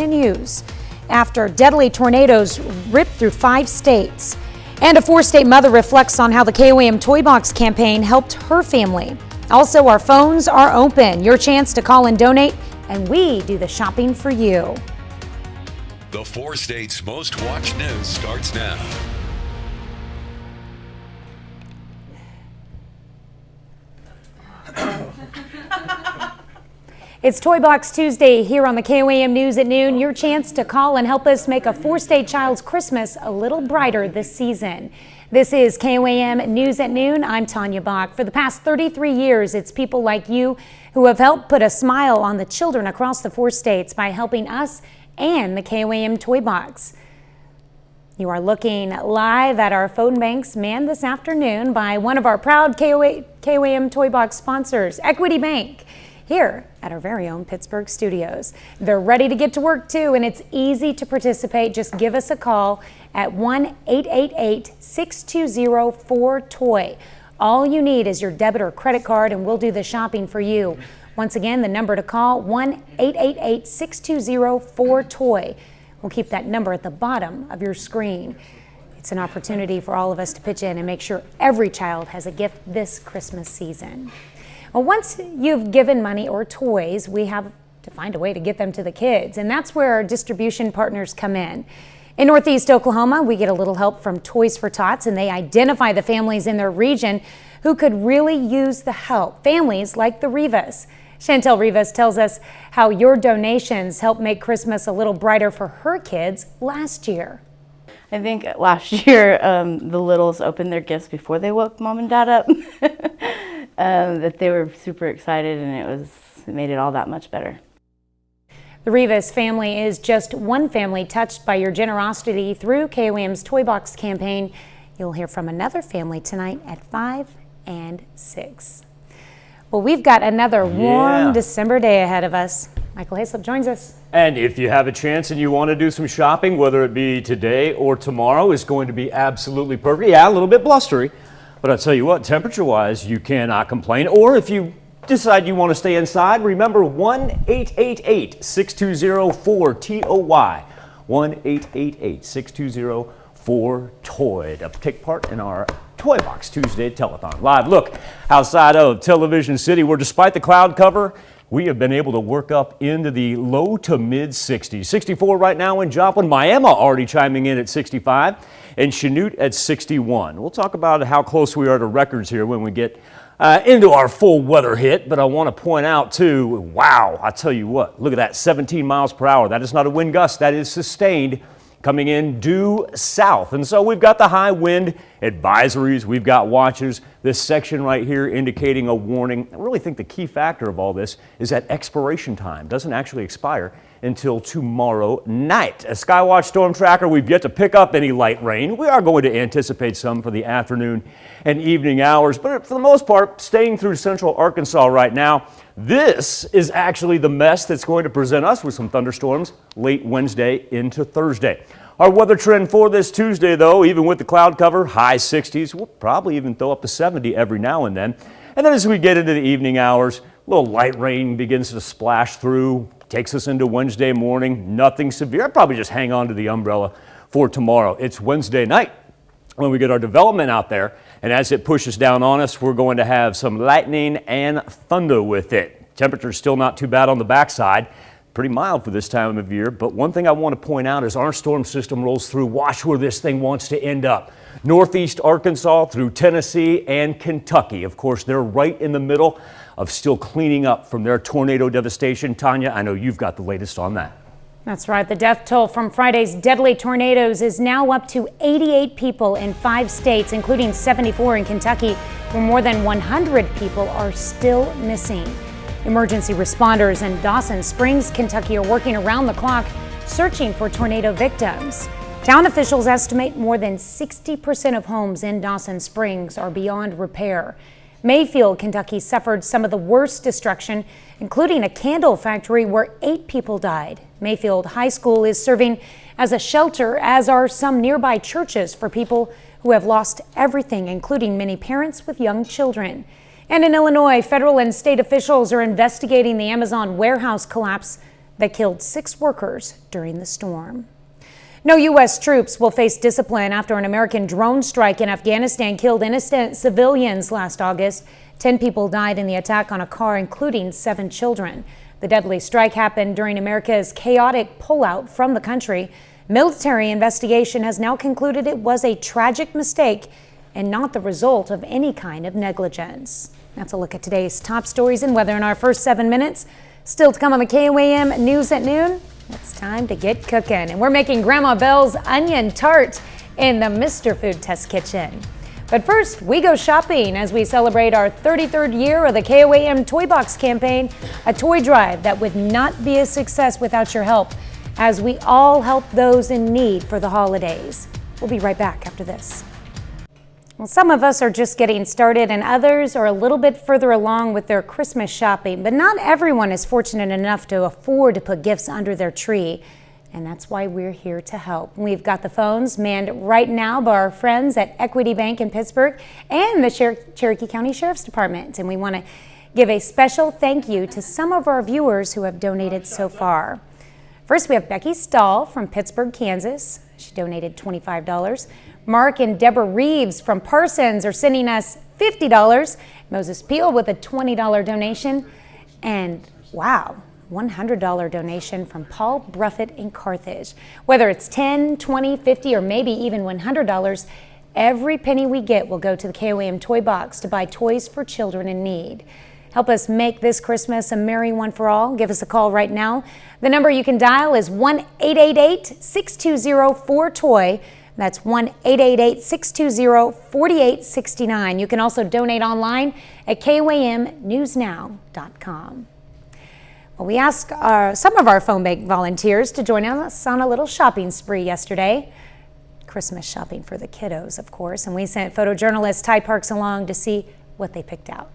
Continues after deadly tornadoes ripped through 5 states. And a 4-state mother reflects on how the KOAM Toy Box campaign helped her family. Also, our phones are open. Your chance to call and donate, and we do the shopping for you. The 4 states' most watched news starts now. It's Toy Box Tuesday here on the KOAM News at noon. Your chance to call and help us make a 4-state child's Christmas a little brighter this season. This is KOAM News at noon. I'm Tanya Bach. For the past 33 years, it's people like you who have helped put a smile on the children across the 4 states by helping us and the KOAM Toy Box. You are looking live at our phone banks manned this afternoon by one of our proud KOAM Toy Box sponsors, Equity Bank, here at our very own Pittsburgh studios. They're ready to get to work too, and it's easy to participate. Just give us a call at 1-888-620-4TOY. All you need is your debit or credit card, and we'll do the shopping for you. Once again, the number to call, 1-888-620-4TOY. We'll keep that number at the bottom of your screen. It's an opportunity for all of us to pitch in and make sure every child has a gift this Christmas season. Well, once you've given money or toys, we have to find a way to get them to the kids, and that's where our distribution partners come in. In Northeast Oklahoma, we get a little help from Toys for Tots, and they identify the families in their region who could really use the help. Families like the Rivas. Chantel Rivas tells us how your donations helped make Christmas a little brighter for her kids last year. I think last year the littles opened their gifts before they woke mom and dad up. That they were super excited, and it made it all that much better. The Rivas family is just one family touched by your generosity through KOAM's Toy Box campaign. You'll hear from another family tonight at 5 and 6. Well, we've got another warm December day ahead of us. Michael Hayslip joins us. And if you have a chance and you want to do some shopping, whether it be today or tomorrow, it's going to be absolutely perfect. Yeah, a little bit blustery, but I'll tell you what, temperature-wise, you cannot complain. Or if you decide you want to stay inside, remember 1-888-620-4TOY. 1-888-620-4TOY to take part in our Toy Box Tuesday Telethon. Live look outside of Television City, where despite the cloud cover, we have been able to work up into the low to mid 60s. 64 right now in Joplin. Miami already chiming in at 65, and Chanute at 61. We'll talk about how close we are to records here when we get into our full weather hit, but I want to point out too, wow, I tell you what, look at that, 17 miles per hour. That is not a wind gust, that is sustained coming in due south. And so we've got the high wind advisories, we've got watches, this section right here indicating a warning. I really think the key factor of all this is that expiration time doesn't actually expire until tomorrow night. A Skywatch storm tracker, we've yet to pick up any light rain. We are going to anticipate some for the afternoon and evening hours, but for the most part, staying through central Arkansas right now. This is actually the mess that's going to present us with some thunderstorms late Wednesday into Thursday. Our weather trend for this Tuesday, though, even with the cloud cover, high 60s. We'll probably even throw up to 70 every now and then. And then as we get into the evening hours, a little light rain begins to splash through, takes us into Wednesday morning. Nothing severe. I'd probably just hang on to the umbrella for tomorrow. It's Wednesday night when we get our development out there, and as it pushes down on us, we're going to have some lightning and thunder with it. Temperature's still not too bad on the backside. Pretty mild for this time of year, but one thing I want to point out is our storm system rolls through. Watch where this thing wants to end up. Northeast Arkansas through Tennessee and Kentucky. Of course, they're right in the middle of still cleaning up from their tornado devastation. Tanya, I know you've got the latest on that. That's right. The death toll from Friday's deadly tornadoes is now up to 88 people in 5 states, including 74 in Kentucky, where more than 100 people are still missing. Emergency responders in Dawson Springs, Kentucky are working around the clock searching for tornado victims. Town officials estimate more than 60% of homes in Dawson Springs are beyond repair. Mayfield, Kentucky suffered some of the worst destruction, including a candle factory where 8 people died. Mayfield High School is serving as a shelter, as are some nearby churches for people who have lost everything, including many parents with young children. And in Illinois, federal and state officials are investigating the Amazon warehouse collapse that killed 6 workers during the storm. No U.S. troops will face discipline after an American drone strike in Afghanistan killed innocent civilians last August. 10 people died in the attack on a car, including 7 children. The deadly strike happened during America's chaotic pullout from the country. Military investigation has now concluded it was a tragic mistake and not the result of any kind of negligence. That's a look at today's top stories and weather in our first 7 minutes. Still to come on the KOAM News at Noon. It's time to get cooking, and we're making Grandma Belle's onion tart in the Mr. Food Test Kitchen. But first, we go shopping as we celebrate our 33rd year of the KOAM Toy Box campaign, a toy drive that would not be a success without your help, as we all help those in need for the holidays. We'll be right back after this. Well, some of us are just getting started and others are a little bit further along with their Christmas shopping, but not everyone is fortunate enough to afford to put gifts under their tree. And that's why we're here to help. We've got the phones manned right now by our friends at Equity Bank in Pittsburgh and the Cherokee County Sheriff's Department. And we want to give a special thank you to some of our viewers who have donated so far. First, we have Becky Stahl from Pittsburgh, Kansas. She donated $25. Mark and Deborah Reeves from Parsons are sending us $50. Moses Peel with a $20 donation. And wow, $100 donation from Paul Bruffett in Carthage. Whether it's $10, $20, $50, or maybe even $100, every penny we get will go to the KOAM Toy Box to buy toys for children in need. Help us make this Christmas a merry one for all. Give us a call right now. The number you can dial is 1-888-620-4TOY. That's 1-888-620-4869. You can also donate online at KOAMnewsnow.com. Well, we asked some of our phone bank volunteers to join us on a little shopping spree yesterday. Christmas shopping for the kiddos, of course. And we sent photojournalist Ty Parks along to see what they picked out.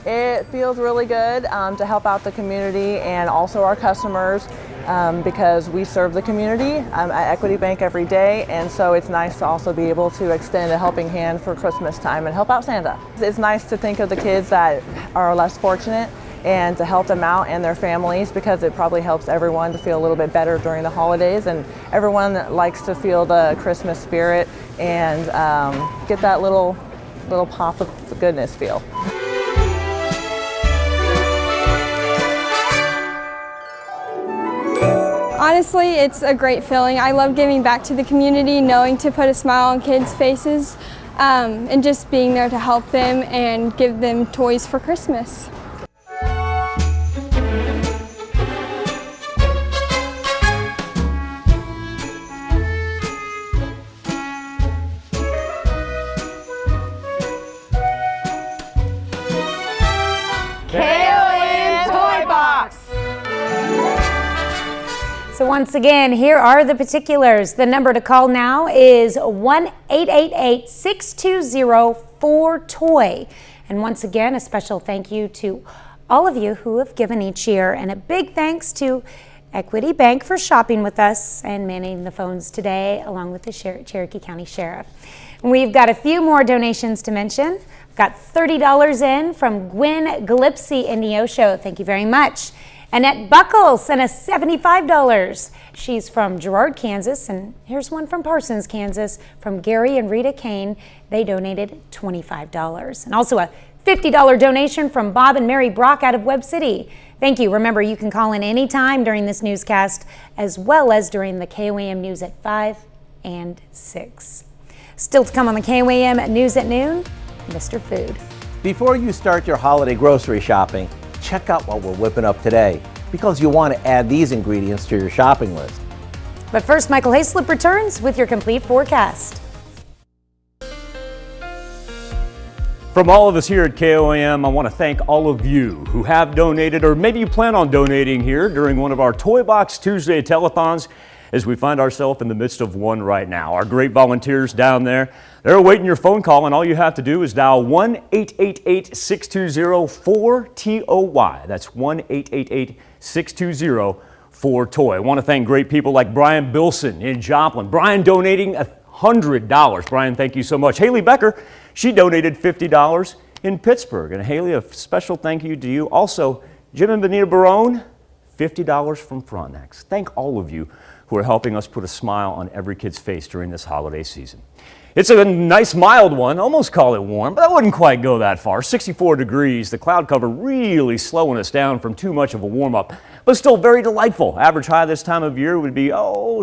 It feels really good to help out the community and also our customers because we serve the community at Equity Bank every day, and so it's nice to also be able to extend a helping hand for Christmas time and help out Santa. It's nice to think of the kids that are less fortunate and to help them out and their families, because it probably helps everyone to feel a little bit better during the holidays, and everyone likes to feel the Christmas spirit and get that little pop of goodness feel. Honestly, it's a great feeling. I love giving back to the community, knowing to put a smile on kids' faces, and just being there to help them and give them toys for Christmas. So once again, here are the particulars. The number to call now is 1-888-620-4TOY. And once again, a special thank you to all of you who have given each year, and a big thanks to Equity Bank for shopping with us and manning the phones today, along with the Cherokee County Sheriff. We've got a few more donations to mention. We've got $30 in from Gwen Glipsy in Neosho. Thank you very much. Annette Buckles sent us $75. She's from Girard, Kansas, and here's one from Parsons, Kansas, from Gary and Rita Kane. They donated $25. And also a $50 donation from Bob and Mary Brock out of Webb City. Thank you. Remember, you can call in anytime during this newscast, as well as during the KOAM News at 5 and 6. Still to come on the KOAM News at Noon, Mr. Food. Before you start your holiday grocery shopping, check out what we're whipping up today, because you'll want to add these ingredients to your shopping list. But first, Michael Hayslip returns with your complete forecast. From all of us here at KOAM, I want to thank all of you who have donated, or maybe you plan on donating here during one of our Toy Box Tuesday telethons, as we find ourselves in the midst of one right now. Our great volunteers down there, they're awaiting your phone call, and all you have to do is dial 1-888-620-4TOY. That's 1-888-620-4TOY. I want to thank great people like Brian Bilson in Joplin. Brian donating $100. Brian, thank you so much. Haley Becker, she donated $50 in Pittsburgh. And Haley, a special thank you to you. Also, Jim and Benita Barone, $50 from Frontenac. Thank all of you who are helping us put a smile on every kid's face during this holiday season. It's a nice mild one, almost call it warm, but I wouldn't quite go that far. 64 degrees, the cloud cover really slowing us down from too much of a warm up, but still very delightful. Average high this time of year would be,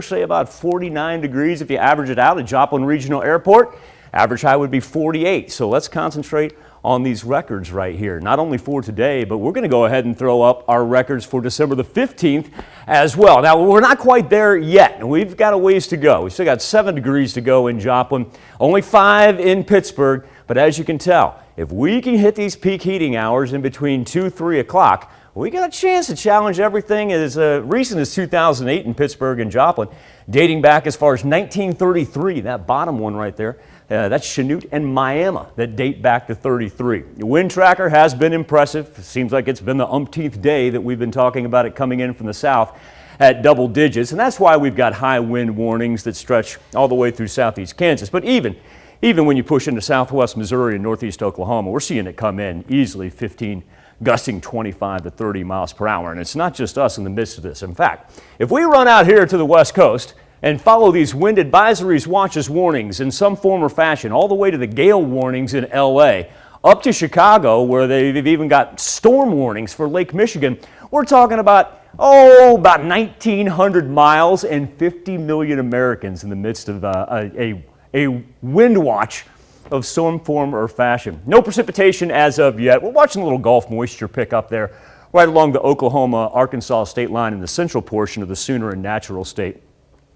say about 49 degrees if you average it out at Joplin Regional Airport. Average high would be 48, so let's concentrate on these records right here, not only for today, but we're going to go ahead and throw up our records for December the 15th as well. Now, we're not quite there yet. We've got a ways to go. We've still got 7 degrees to go in Joplin, only 5 in Pittsburgh, but as you can tell, if we can hit these peak heating hours in between 2, 3 o'clock, we got a chance to challenge everything as recent as 2008 in Pittsburgh and Joplin, dating back as far as 1933, that bottom one right there. That's Chanute and Miami that date back to 33. The wind tracker has been impressive. It seems like it's been the umpteenth day that we've been talking about it coming in from the south at double digits, and that's why we've got high wind warnings that stretch all the way through southeast Kansas. But even when you push into southwest Missouri and northeast Oklahoma, we're seeing it come in easily 15, gusting 25 to 30 miles per hour. And it's not just us in the midst of this. In fact, if we run out here to the west coast and follow these wind advisories, watches, warnings in some form or fashion, all the way to the gale warnings in LA, up to Chicago, where they've even got storm warnings for Lake Michigan, we're talking about 1,900 miles and 50 million Americans in the midst of a wind watch of some form or fashion. No precipitation as of yet. We're watching a little Gulf moisture pick up there right along the Oklahoma-Arkansas state line in the central portion of the Sooner and Natural State.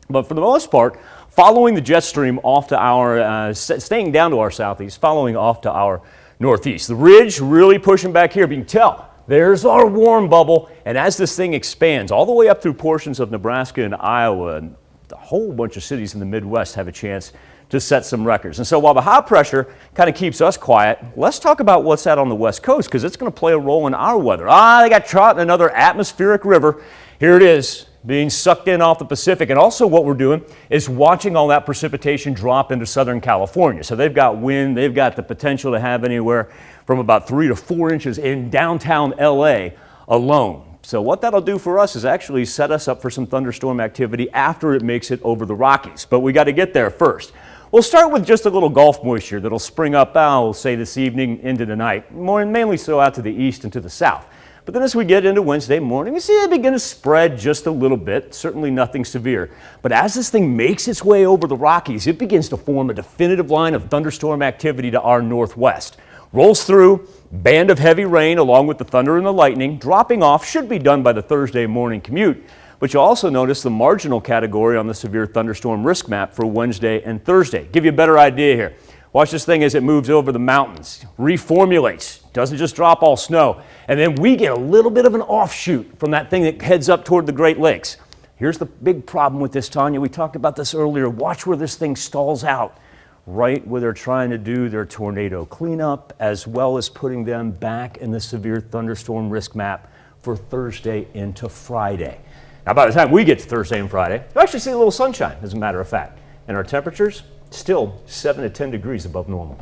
But for the most part, following the jet stream off to our, staying down to our southeast, following off to our northeast. The ridge really pushing back here, but you can tell there's our warm bubble. And as this thing expands all the way up through portions of Nebraska and Iowa, and a whole bunch of cities in the Midwest have a chance to set some records. And so while the high pressure kind of keeps us quiet, let's talk about what's out on the west coast, because it's going to play a role in our weather. They got caught in another atmospheric river. Here it is, being sucked in off the Pacific. And also what we're doing is watching all that precipitation drop into Southern California. So they've got wind, they've got the potential to have anywhere from about 3 to 4 inches in downtown LA alone. So what that'll do for us is actually set us up for some thunderstorm activity after it makes it over the Rockies. But we got to get there first. We'll start with just a little Gulf moisture that'll spring up, we'll say this evening into the night, mainly so out to the east and to the south. But then as we get into Wednesday morning, we see it begin to spread just a little bit, certainly nothing severe. But as this thing makes its way over the Rockies, it begins to form a definitive line of thunderstorm activity to our northwest. Rolls through, band of heavy rain along with the thunder and the lightning, dropping off, should be done by the Thursday morning commute. But you'll also notice the marginal category on the severe thunderstorm risk map for Wednesday and Thursday. Give you a better idea here. Watch this thing as it moves over the mountains, reformulates, doesn't just drop all snow, and then we get a little bit of an offshoot from that thing that heads up toward the Great Lakes. Here's the big problem with this, Tanya. We talked about this earlier. Watch where this thing stalls out, right where they're trying to do their tornado cleanup, as well as putting them back in the severe thunderstorm risk map for Thursday into Friday. Now, by the time we get to Thursday and Friday, you'll actually see a little sunshine, as a matter of fact. And our temperatures, still 7 to 10 degrees above normal.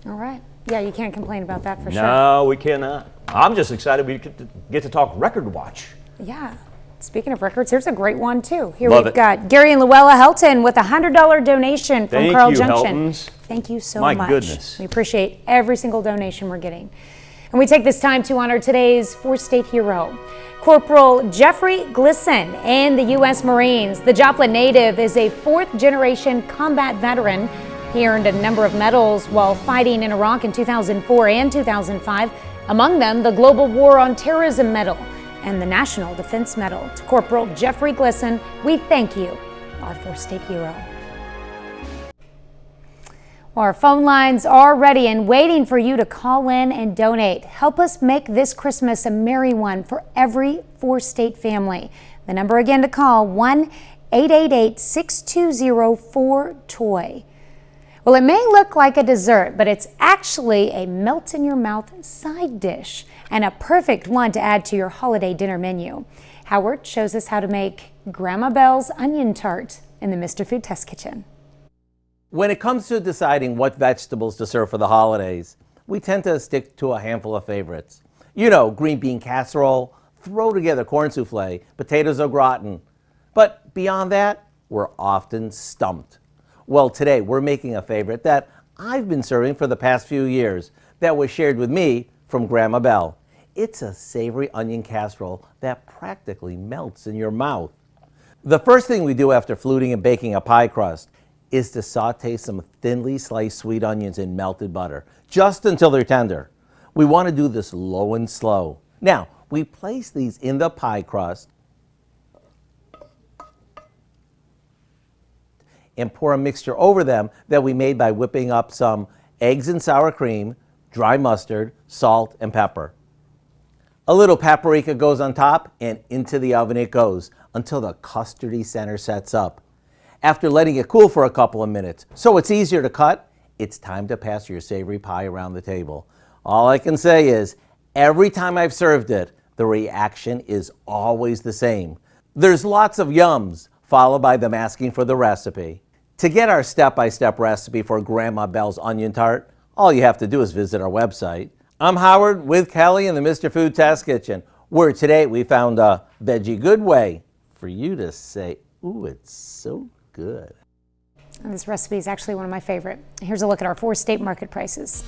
All right. Yeah, you can't complain about that for sure. No, we cannot. I'm just excited we get to talk Record Watch. Yeah. Speaking of records, here's a great one, too. Here Love we've it. got Gary and Luella Helton with a $100 donation from Thank Carl you, Junction. Heltons. Thank you so My much. goodness. We appreciate every single donation we're getting. And we take this time to honor today's four-state hero, Corporal Jeffrey Glisson in the U.S. Marines. The Joplin native is a fourth-generation combat veteran. He earned a number of medals while fighting in Iraq in 2004 and 2005, among them the Global War on Terrorism Medal and the National Defense Medal. To Corporal Jeffrey Glisson, we thank you, our four-state hero. Our phone lines are ready and waiting for you to call in and donate. Help us make this Christmas a merry one for every four-state family. The number again to call, 1-888-620-4TOY. Well, it may look like a dessert, but it's actually a melt-in-your-mouth side dish and a perfect one to add to your holiday dinner menu. Howard shows us how to make Grandma Belle's onion tart in the Mr. Food Test Kitchen. When it comes to deciding what vegetables to serve for the holidays, we tend to stick to a handful of favorites. You know, green bean casserole, throw together corn souffle, potatoes au gratin. But beyond that, we're often stumped. Well, today we're making a favorite that I've been serving for the past few years that was shared with me from Grandma Belle. It's a savory onion casserole that practically melts in your mouth. The first thing we do after fluting and baking a pie crust is to saute some thinly sliced sweet onions in melted butter, just until they're tender. We want to do this low and slow. Now, we place these in the pie crust and pour a mixture over them that we made by whipping up some eggs and sour cream, dry mustard, salt, and pepper. A little paprika goes on top, and into the oven it goes until the custardy center sets up. After letting it cool for a couple of minutes, so it's easier to cut, it's time to pass your savory pie around the table. All I can say is, every time I've served it, the reaction is always the same. There's lots of yums, followed by them asking for the recipe. To get our step-by-step recipe for Grandma Belle's onion tart, all you have to do is visit our website. I'm Howard with Kelly in the Mr. Food Test Kitchen, where today we found a veggie good way for you to say, ooh, it's so good. And this recipe is actually one of my favorite. Here's a look at our 4 state market prices.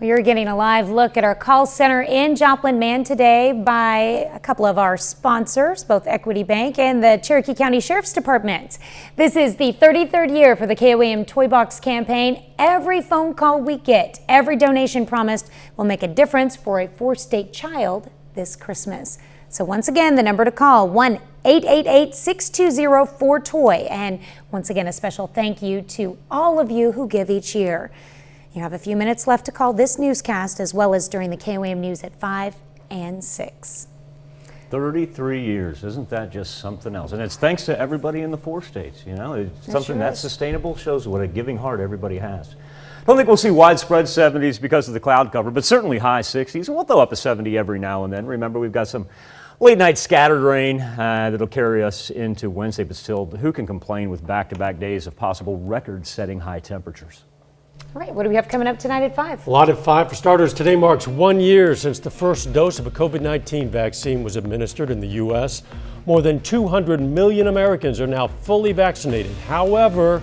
Well, you're getting a live look at our call center in Joplin manned today by a couple of our sponsors, both Equity Bank and the Cherokee County Sheriff's Department. This is the 33rd year for the KOAM Toy Box campaign. Every phone call we get, every donation promised will make a difference for a 4-state child this Christmas. So once again, the number to call, 1-888-620-4TOY. And once again, a special thank you to all of you who give each year. You have a few minutes left to call this newscast as well as during the KOAM News at 5 and 6. 33 years, isn't that just something else? And it's thanks to everybody in the 4 states, you know. It's something that's sustainable, shows what a giving heart everybody has. Don't think we'll see widespread 70s because of the cloud cover, but certainly high 60s. And we'll throw up a 70 every now and then. Remember, we've got some late night scattered rain that'll carry us into Wednesday, but still, who can complain with back-to-back days of possible record-setting high temperatures? All right, what do we have coming up tonight at 5? A lot at 5. For starters, today marks 1 year since the first dose of a COVID-19 vaccine was administered in the U.S. More than 200 million Americans are now fully vaccinated. However,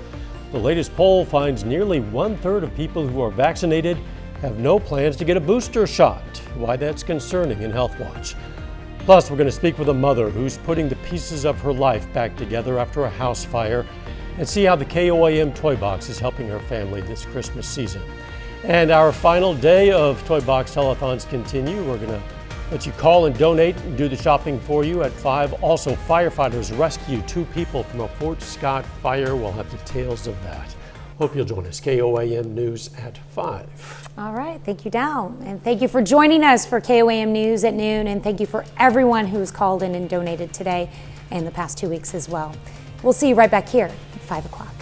the latest poll finds nearly 1/3 of people who are vaccinated have no plans to get a booster shot. Why that's concerning in Health Watch. Plus, we're going to speak with a mother who's putting the pieces of her life back together after a house fire and see how the KOAM Toy Box is helping her family this Christmas season. And our final day of Toy Box telethons continue. We're going to let you call and donate and do the shopping for you at 5. Also, firefighters rescue 2 people from a Fort Scott fire. We'll have details of that. Hope you'll join us. KOAM News at 5. All right, thank you, Dow. And thank you for joining us for KOAM News at noon. And thank you for everyone who's called in and donated today and the past 2 weeks as well. We'll see you right back here at 5 o'clock.